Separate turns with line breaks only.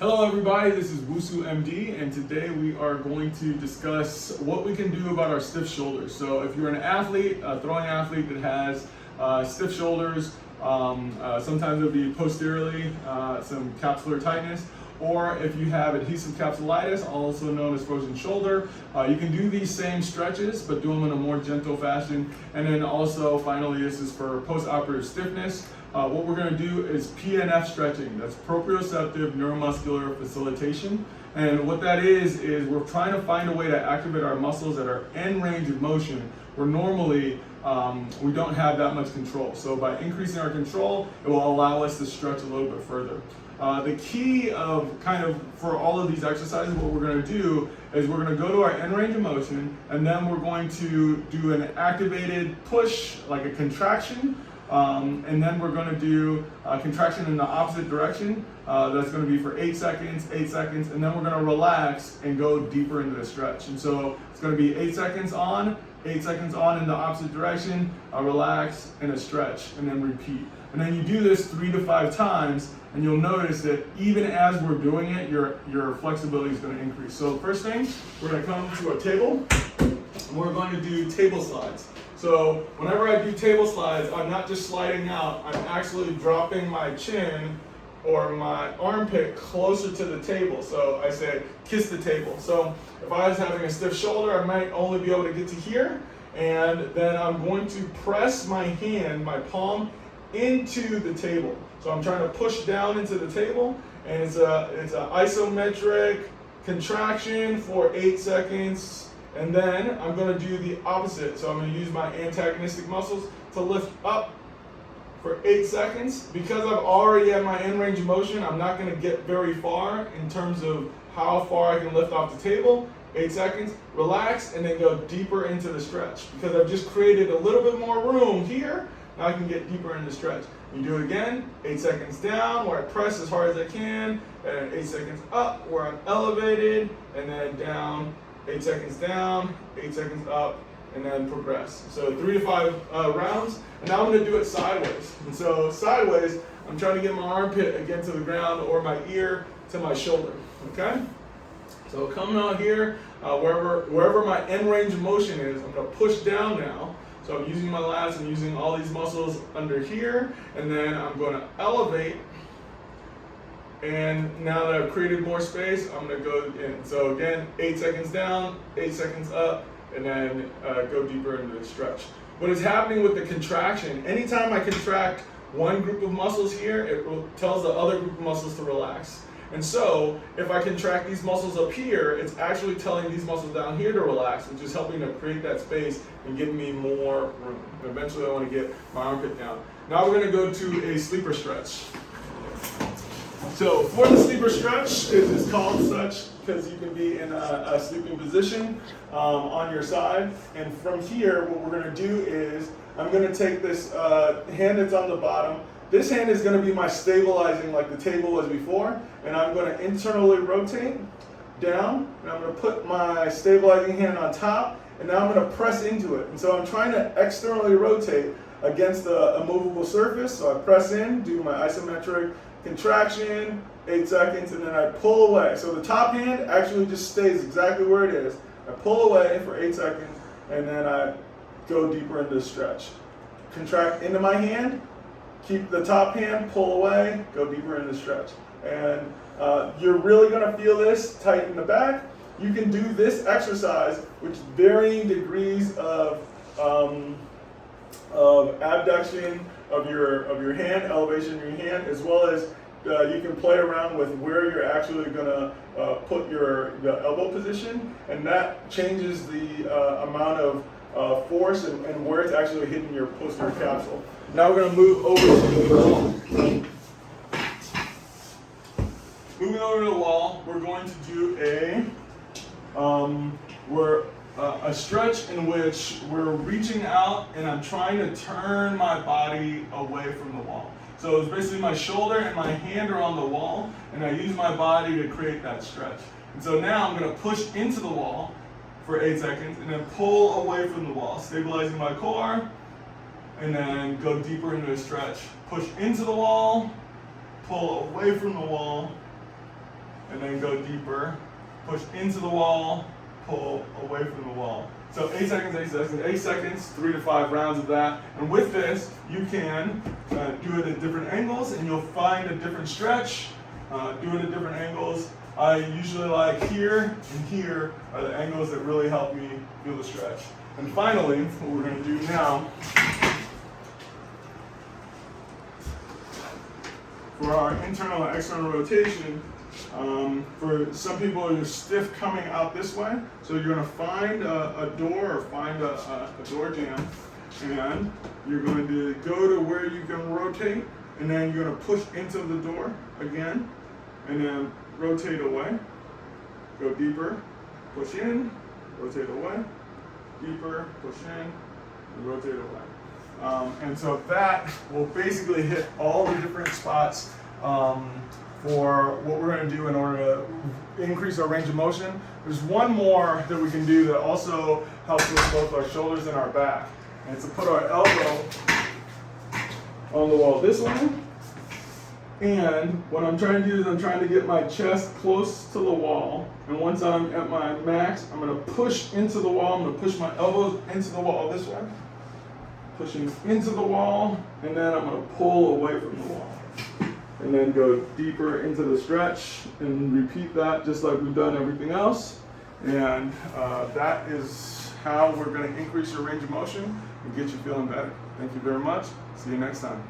Hello everybody, this is WusuMD, and today we are going to discuss what we can do about our stiff shoulders. So if you're an athlete, a throwing athlete that has stiff shoulders, sometimes it'll be posteriorly, some capsular tightness, or if you have adhesive capsulitis, also known as frozen shoulder, you can do these same stretches, but do them in a more gentle fashion. And then also, finally, this is for postoperative stiffness. What we're going to do is PNF stretching. That's proprioceptive neuromuscular facilitation. And what that is we're trying to find a way to activate our muscles at our end range of motion, where normally we don't have that much control. So by increasing our control, it will allow us to stretch a little bit further. The key of for all of these exercises, what we're going to do is we're going to go to our end range of motion, and then we're going to do an activated push, like a contraction, and then we're going to do a contraction in the opposite direction. That's going to be for 8 seconds, and then we're going to relax and go deeper into the stretch. And so it's going to be 8 seconds on, 8 seconds on in the opposite direction, relax, and a stretch, and then repeat. And then you do this 3 to 5 times, and you'll notice that even as we're doing it, your flexibility is going to increase. So first thing, we're going to come to a table, and we're going to do table slides. So whenever I do table slides, I'm not just sliding out, I'm actually dropping my chin or my armpit closer to the table. So I say, kiss the table. So if I was having a stiff shoulder, I might only be able to get to here, and then I'm going to press my hand, my palm, into the table. So I'm trying to push down into the table, and it's a isometric contraction for 8 seconds. And then I'm going to do the opposite. So I'm going to use my antagonistic muscles to lift up for 8 seconds. Because I've already at my end range of motion, I'm not going to get very far in terms of how far I can lift off the table. 8 seconds, relax, and then go deeper into the stretch. Because I've just created a little bit more room here, now I can get deeper in the stretch. You do it again, 8 seconds down, where I press as hard as I can, and 8 seconds up, where I'm elevated, and then down. 8 seconds down, 8 seconds up, and then progress. So 3 to 5 rounds, and now I'm going to do it sideways. And so sideways, I'm trying to get my armpit again to the ground or my ear to my shoulder. Okay? So coming out here, wherever my end range of motion is, I'm going to push down now. So I'm using my lats and using all these muscles under here, and then I'm going to elevate. And now that I've created more space, I'm going to go in. So again, 8 seconds down, 8 seconds up, and then go deeper into the stretch. What is happening with the contraction, anytime I contract one group of muscles here, it tells the other group of muscles to relax. And so if I contract these muscles up here, it's actually telling these muscles down here to relax, which is helping to create that space and give me more room. And eventually I want to get my armpit down. Now we're going to go to a sleeper stretch. So for the sleeper stretch, it is called such because you can be in a sleeping position on your side. And from here, what we're going to do is I'm going to take this hand that's on the bottom. This hand is going to be my stabilizing, like the table was before. And I'm going to internally rotate down. And I'm going to put my stabilizing hand on top. And now I'm going to press into it. And so I'm trying to externally rotate against a movable surface. So I press in, do my isometric contraction, 8 seconds, and then I pull away. So the top hand actually just stays exactly where it is. I pull away for 8 seconds, and then I go deeper into the stretch. Contract into my hand, keep the top hand, pull away, go deeper into the stretch. And you're really going to feel this tight in the back. You can do this exercise with varying degrees of abduction of your hand, elevation of your hand, as well as you can play around with where you're actually going to put your elbow position, and that changes the amount of force and where it's actually hitting your posterior capsule. Now we're going to move over to the wall. Moving over to the wall, we're going to do a stretch in which we're reaching out and I'm trying to turn my body away from the wall. So it's basically my shoulder and my hand are on the wall, and I use my body to create that stretch. And so now I'm going to push into the wall for 8 seconds and then pull away from the wall, stabilizing my core, and then go deeper into a stretch. Push into the wall, pull away from the wall, and then go deeper. Push into the wall, pull away from the wall. So 8 seconds, 8 seconds, 8 seconds, 3 to 5 rounds of that. And with this, you can do it at different angles, and you'll find a different stretch. Do it at different angles. I usually like here and here are the angles that really help me feel the stretch. And finally, what we're going to do now, for our internal and external rotation, for some people, you're stiff coming out this way, so you're going to find a door or find a door jamb, and you're going to go to where you can rotate, and then you're going to push into the door again, and then rotate away, go deeper, push in, rotate away, deeper, push in, and rotate away. And so that will basically hit all the different spots for what we're going to do in order to increase our range of motion. There's one more that we can do that also helps with both our shoulders and our back. And it's to put our elbow on the wall this way. And what I'm trying to do is I'm trying to get my chest close to the wall. And once I'm at my max, I'm going to push into the wall. I'm going to push my elbows into the wall this way. Pushing into the wall, and then I'm going to pull away from the wall. And then go deeper into the stretch and repeat that just like we've done everything else. And that is how we're going to increase your range of motion and get you feeling better. Thank you very much. See you next time.